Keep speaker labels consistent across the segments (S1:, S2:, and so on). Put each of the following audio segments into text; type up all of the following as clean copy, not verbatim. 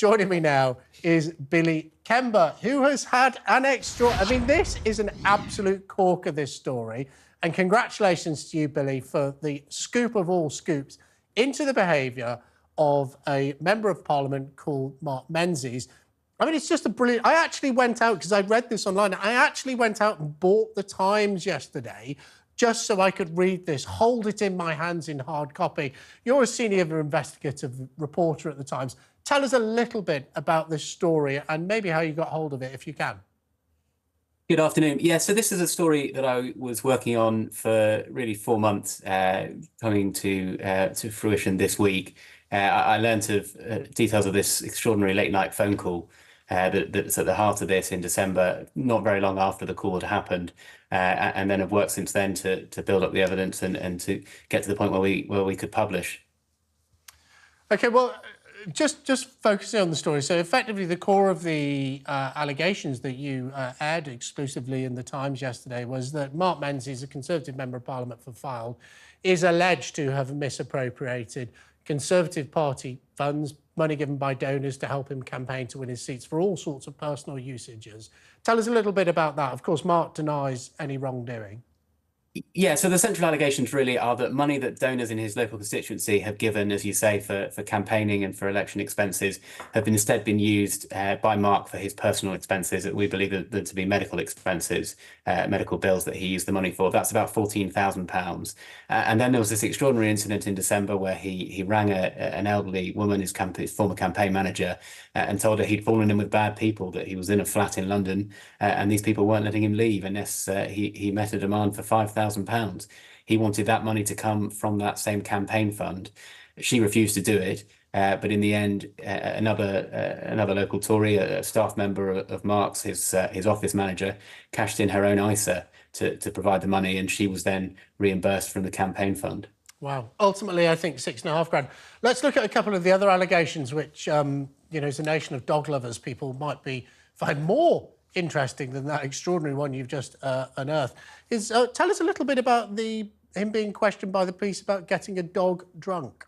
S1: Joining me now is Billy Kember, who has had an I mean, this is an absolute corker, this story. And congratulations to you, Billy, for the scoop of all scoops into the behaviour of a Member of Parliament called Mark Menzies. I mean, it's just a brilliant... I actually went out, because I read this online, I actually went out and bought the Times yesterday just so I could read this, hold it in my hands in hard copy. You're a senior investigative reporter at the Times. Tell us a little bit about this story and maybe how you got hold of it, if you can.
S2: Good afternoon. Yeah, so this is a story that I was working on for really 4 months, coming to fruition this week. I learned of details of this extraordinary late-night phone call that's at the heart of this in December, not very long after the call had happened, and then have worked since then to build up the evidence and to get to the point where we could publish.
S1: OK, well, just focusing on the story. So effectively, the core of the allegations that you aired exclusively in the Times yesterday was that Mark Menzies, a Conservative Member of Parliament for Fylde, is alleged to have misappropriated Conservative Party funds, money given by donors to help him campaign to win his seats for all sorts of personal usages. Tell us a little bit about that. Of course, Mark denies any wrongdoing.
S2: Yeah, so the central allegations really are that money that donors in his local constituency have given, as you say, for campaigning and for election expenses have instead been used by Mark for his personal expenses that we believe them to be medical expenses, medical bills that he used the money for. That's about £14,000. And then there was this extraordinary incident in December where he rang an elderly woman, his former campaign manager, and told her he'd fallen in with bad people, that he was in a flat in London and these people weren't letting him leave unless he met a demand for £5,000. He wanted that money to come from that same campaign fund. She refused to do it, but in the end, another local Tory, a staff member of Mark's, his office manager, cashed in her own ISA to provide the money, and she was then reimbursed from the campaign fund.
S1: Wow. Ultimately, I think £6,500. Let's look at a couple of the other allegations, which, you know, as a nation of dog lovers, people might find more interesting than that extraordinary one you've just unearthed. Tell us a little bit about him being questioned by the police about getting a dog drunk.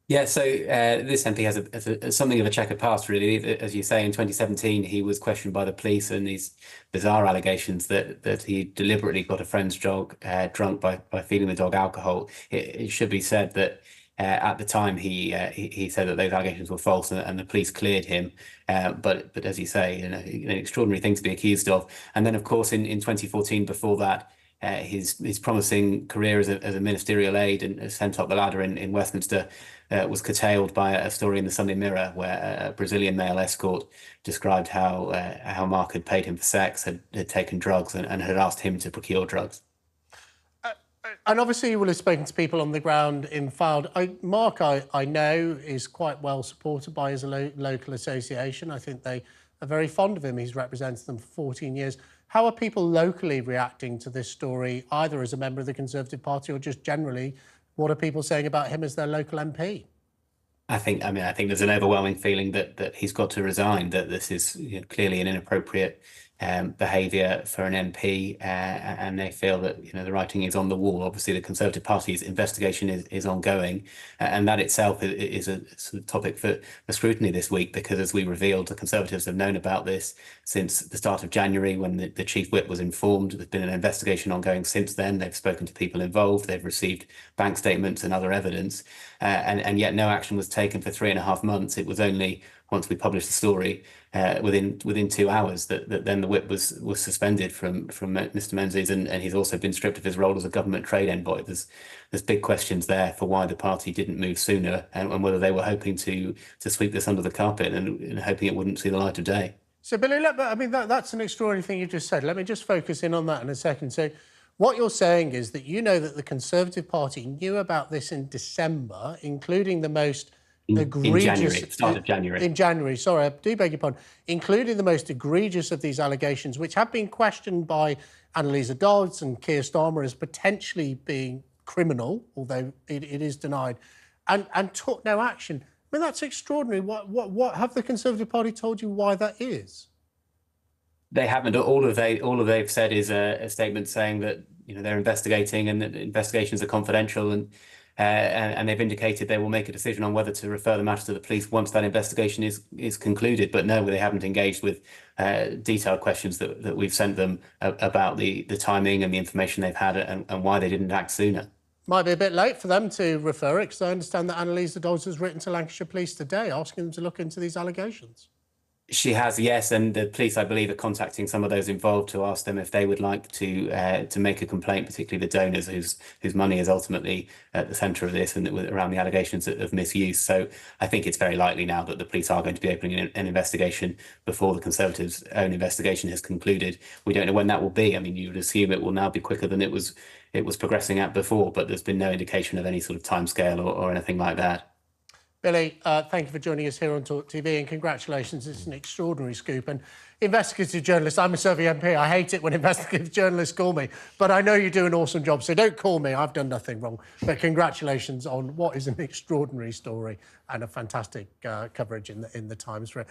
S2: Yeah, so this MP has something of a checkered past, really. As you say, in 2017, he was questioned by the police and these bizarre allegations that he deliberately got a friend's dog drunk by feeding the dog alcohol. It should be said that at the time, he said that those allegations were false and the police cleared him. But as you say, you know, an extraordinary thing to be accused of. And then, of course, in 2014, before that, his promising career as a ministerial aide and sent up the ladder in Westminster was curtailed by a story in the Sunday Mirror where a Brazilian male escort described how Mark had paid him for sex, had taken drugs and had asked him to procure drugs.
S1: And obviously you will have spoken to people on the ground in Fylde. Mark, I know, is quite well supported by his local association. I think they are very fond of him. He's represented them for 14 years. How are people locally reacting to this story, either as a member of the Conservative Party or just generally? What are people saying about him as their local MP?
S2: I think there's an overwhelming feeling that he's got to resign, that this is, you know, clearly an inappropriate behaviour for an MP, and they feel that, you know, the writing is on the wall. Obviously, the Conservative Party's investigation is ongoing, and that itself is a sort of topic for scrutiny this week, because as we revealed, the Conservatives have known about this since the start of January when the Chief Whip was informed. There's been an investigation ongoing since then. They've spoken to people involved. They've received bank statements and other evidence, and yet no action was taken for 3.5 months. It was only once we published the story within 2 hours that then the whip was suspended from Mr. Menzies, and he's also been stripped of his role as a government trade envoy. There's big questions there for why the party didn't move sooner, and whether they were hoping to sweep this under the carpet and hoping it wouldn't see the light of day.
S1: So, Billy, I mean, that's an extraordinary thing you just said. Let me just focus in on that in a second. So what you're saying is that you know that the Conservative Party knew about this in December, including the most egregious...
S2: In January, start of January.
S1: In January, sorry, I do beg your pardon. Including the most egregious of these allegations, which have been questioned by Annalisa Dodds and Keir Starmer as potentially being criminal, although it is denied, and took no action. I mean, that's extraordinary. What have the Conservative Party told you why that is?
S2: They haven't. All they've said is a statement saying that, you know, they're investigating and that investigations are confidential, and and they've indicated they will make a decision on whether to refer the matter to the police once that investigation is concluded. But no, they haven't engaged with detailed questions that we've sent them about the timing and the information they've had and why they didn't act sooner.
S1: Might be a bit late for them to refer it, because I understand that Annalisa Dodds has written to Lancashire Police today asking them to look into these allegations.
S2: She has, yes, and the police, I believe, are contacting some of those involved to ask them if they would like to make a complaint, particularly the donors whose money is ultimately at the centre of this and around the allegations of misuse. So I think it's very likely now that the police are going to be opening an investigation before the Conservatives' own investigation has concluded. We don't know when that will be. I mean, you would assume it will now be quicker than it was progressing at before, but there's been no indication of any sort of timescale or anything like that.
S1: Billy, thank you for joining us here on TalkTV, and congratulations. It's an extraordinary scoop. And investigative journalist, I'm a Survey MP. I hate it when investigative journalists call me, but I know you do an awesome job, so don't call me. I've done nothing wrong. But congratulations on what is an extraordinary story and a fantastic coverage in the Times for it.